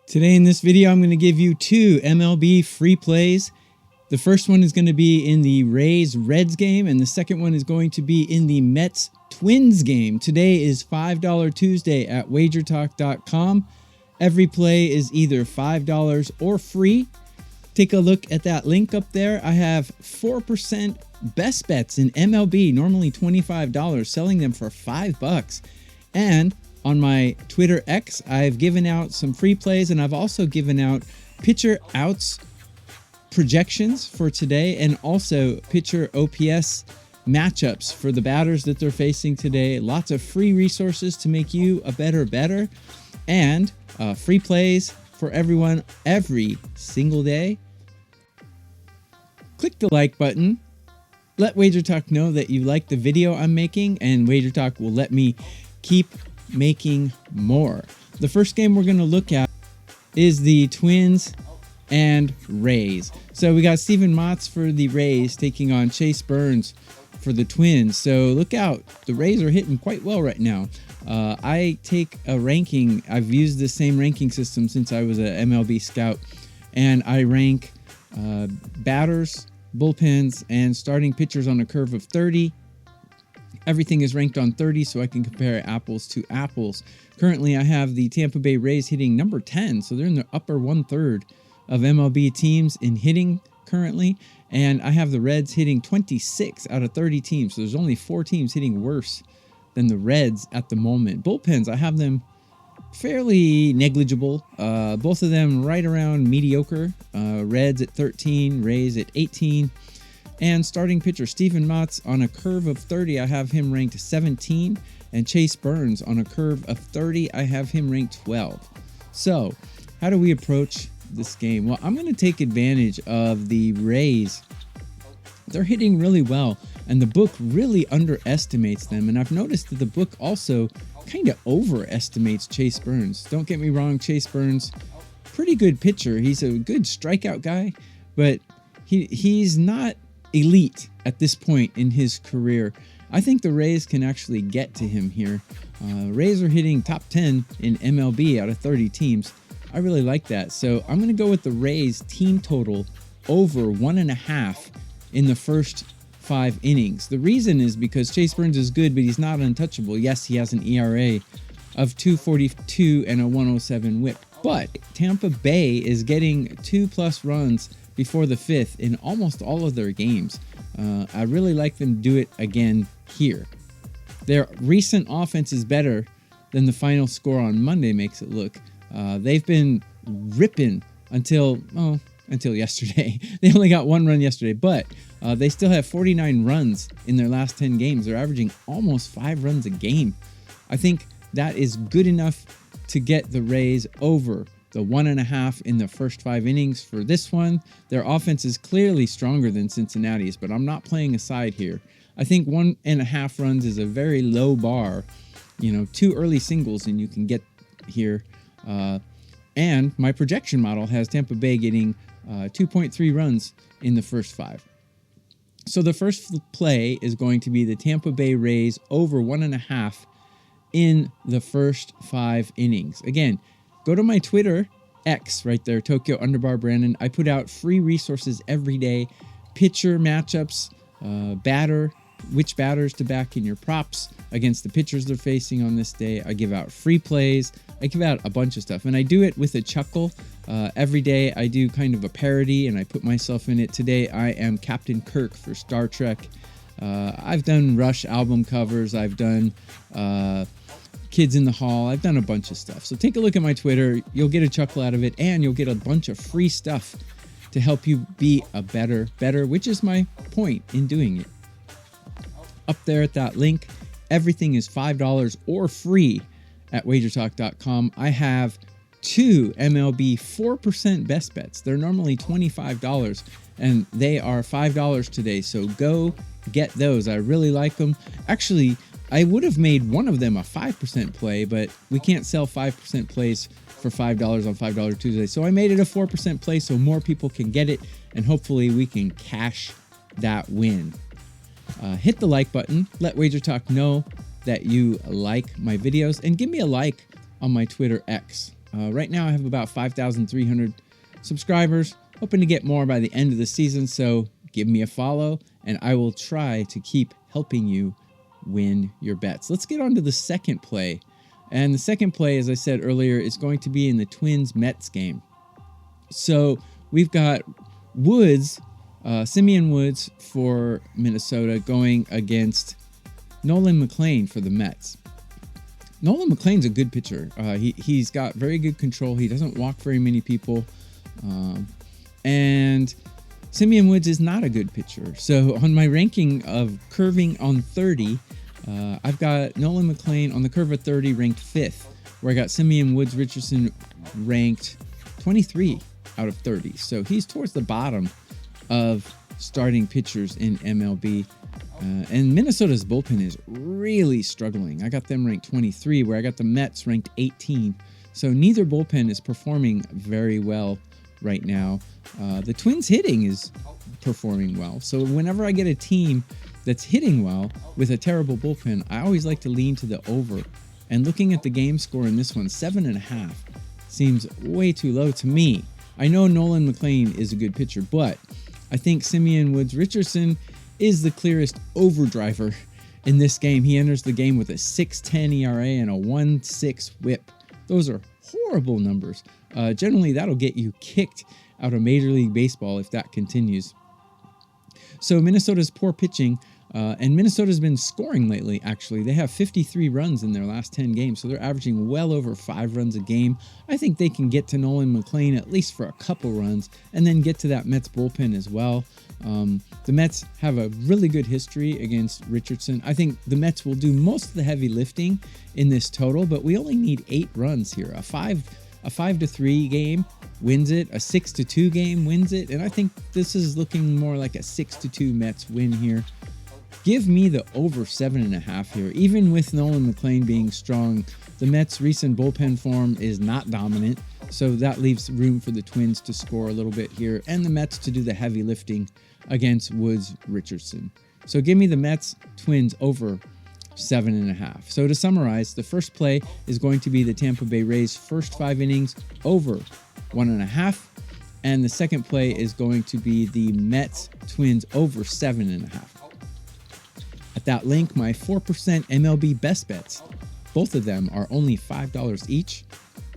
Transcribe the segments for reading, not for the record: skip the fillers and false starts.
Today in this video, I'm going to give you two MLB free plays. The first one is going to be in the Rays-Reds game, and the second one is going to be in the Mets-Twins game. Today is $5 Tuesday at WagerTalk.com. Every play is either $5 or free. Take a look at that link up there. I have 4% best bets in MLB, normally $25, selling them for $5. And on my Twitter X, I've given out some free plays, and I've also given out pitcher outs projections for today and also pitcher OPS matchups for the batters that they're facing today. Lots of free resources to make you a better, and free plays for everyone every single day. Click the like button. Let WagerTalk know that you like the video I'm making, and WagerTalk will let me keep making more. The first game we're going to look at is the Twins and Rays. So we got Steven Matz for the Rays taking on Chase Burns for the Twins. So look out. The Rays are hitting quite well right now. I take a ranking. I've used the same ranking system since I was an MLB scout, and I rank batters, bullpens, and starting pitchers on a curve of 30. Everything is ranked on 30 so I can compare apples to apples. Currently, I have the Tampa Bay Rays hitting number 10, so they're in the upper one-third of MLB teams in hitting currently, and I have the Reds hitting 26 out of 30 teams, so there's only 4 teams hitting worse than the Reds at the moment. Bullpens, I have them fairly negligible, both of them right around mediocre. Reds at 13, Rays at 18. And starting pitcher Steven Matz on a curve of 30, I have him ranked 17. And Chase Burns on a curve of 30, I have him ranked 12. So, how do we approach this game? Well, I'm going to take advantage of the Rays. They're hitting really well, and the book really underestimates them. And I've noticed that the book also kind of overestimates Chase Burns. Don't get me wrong, Chase Burns, pretty good pitcher. He's a good strikeout guy, but he's not elite at this point in his career. I think the Rays can actually get to him here. Rays are hitting top 10 in MLB out of 30 teams. I really like that. So I'm going to go with the Rays team total over 1.5 in the first 5 innings. The reason is because Chase Burns is good, but he's not untouchable. Yes, he has an ERA of 2.42 and a 1.07 whip. But Tampa Bay is getting 2+ runs before the 5th in almost all of their games. I really like them to do it again here. Their recent offense is better than the final score on Monday makes it look. They've been ripping until yesterday. They only got 1 run yesterday, but they still have 49 runs in their last 10 games. They're averaging almost 5 runs a game. I think that is good enough to get the Rays over the 1.5 in the first 5 innings for this one. Their offense is clearly stronger than Cincinnati's, but I'm not playing a side here. I think 1.5 runs is a very low bar. 2 early singles and you can get here. And my projection model has Tampa Bay getting 2.3 runs in the first 5. So the first play is going to be the Tampa Bay Rays over 1.5 in the first 5 innings. Again, go to my Twitter X right there, Tokyo _ Brandon. I put out free resources every day, pitcher matchups, which batters to back in your props against the pitchers they're facing on this day. I give out free plays. I give out a bunch of stuff, and I do it with a chuckle. Every day I do kind of a parody, and I put myself in it. Today I am Captain Kirk for Star Trek. I've done Rush album covers. I've done Kids in the Hall. I've done a bunch of stuff. So take a look at my Twitter. You'll get a chuckle out of it, and you'll get a bunch of free stuff to help you be a better, which is my point in doing it. Up there at that link, everything is $5 or free at WagerTalk.com. I have 2 MLB 4% best bets. They're normally $25, and they are $5 today. So go get those. I really like them. Actually, I would have made one of them a 5% play, but we can't sell 5% plays for $5 on $5 Tuesday. So I made it a 4% play so more people can get it, and hopefully we can cash that win. Hit the like button. Let WagerTalk know that you like my videos, and give me a like on my Twitter X. Right now I have about 5,300 subscribers, hoping to get more by the end of the season, so give me a follow and I will try to keep helping you win your bets. Let's get on to the second play. And the second play, as I said earlier, is going to be in the Twins-Mets game. So we've got Woods, Simeon Woods for Minnesota going against Nolan McLean for the Mets. Nolan McLean's a good pitcher. He's got very good control. He doesn't walk very many people. And Simeon Woods is not a good pitcher. So on my ranking of curving on 30, I've got Nolan McLean on the curve of 30 ranked 5th, where I got Simeon Woods Richardson ranked 23 out of 30. So he's towards the bottom of starting pitchers in MLB. And Minnesota's bullpen is really struggling. I got them ranked 23, where I got the Mets ranked 18. So neither bullpen is performing very well right now. The Twins hitting is performing well. So whenever I get a team that's hitting well with a terrible bullpen, I always like to lean to the over. And looking at the game score in this one, 7.5 seems way too low to me. I know Nolan McLean is a good pitcher, but I think Simeon Woods Richardson is the clearest overdriver in this game. He enters the game with a 6.10 ERA and a 1.6 whip. Those are horrible numbers. Generally, that'll get you kicked out of Major League Baseball if that continues. So Minnesota's poor pitching, and Minnesota's been scoring lately, actually. They have 53 runs in their last 10 games, so they're averaging well over 5 runs a game. I think they can get to Nolan McLean at least for a couple runs, and then get to that Mets bullpen as well. The Mets have a really good history against Richardson. I think the Mets will do most of the heavy lifting in this total, but we only need 8 runs here. A 5-3 game wins it. A 6-2 game wins it. And I think this is looking more like a 6-2 Mets win here. Give me the over 7.5 here. Even with Nolan McLean being strong, the Mets' recent bullpen form is not dominant, so that leaves room for the Twins to score a little bit here and the Mets to do the heavy lifting against Woods Richardson. So give me the Mets Twins over 7.5. So to summarize, the first play is going to be the Tampa Bay Rays first 5 innings over 1.5, and the second play is going to be the Mets Twins over 7.5. At that link, my 4% MLB best bets, both of them are only $5 each.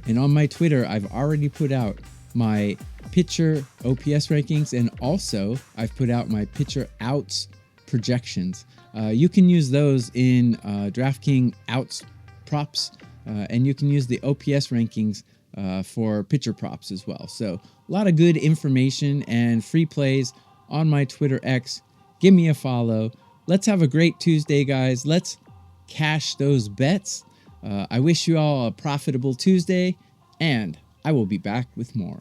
And on my Twitter, I've already put out my pitcher OPS rankings, and also I've put out my pitcher outs projections. You can use those in DraftKings outs props, and you can use the OPS rankings for pitcher props as well. So a lot of good information and free plays on my Twitter X. Give me a follow. Let's have a great Tuesday, guys. Let's cash those bets. I wish you all a profitable Tuesday, and I will be back with more.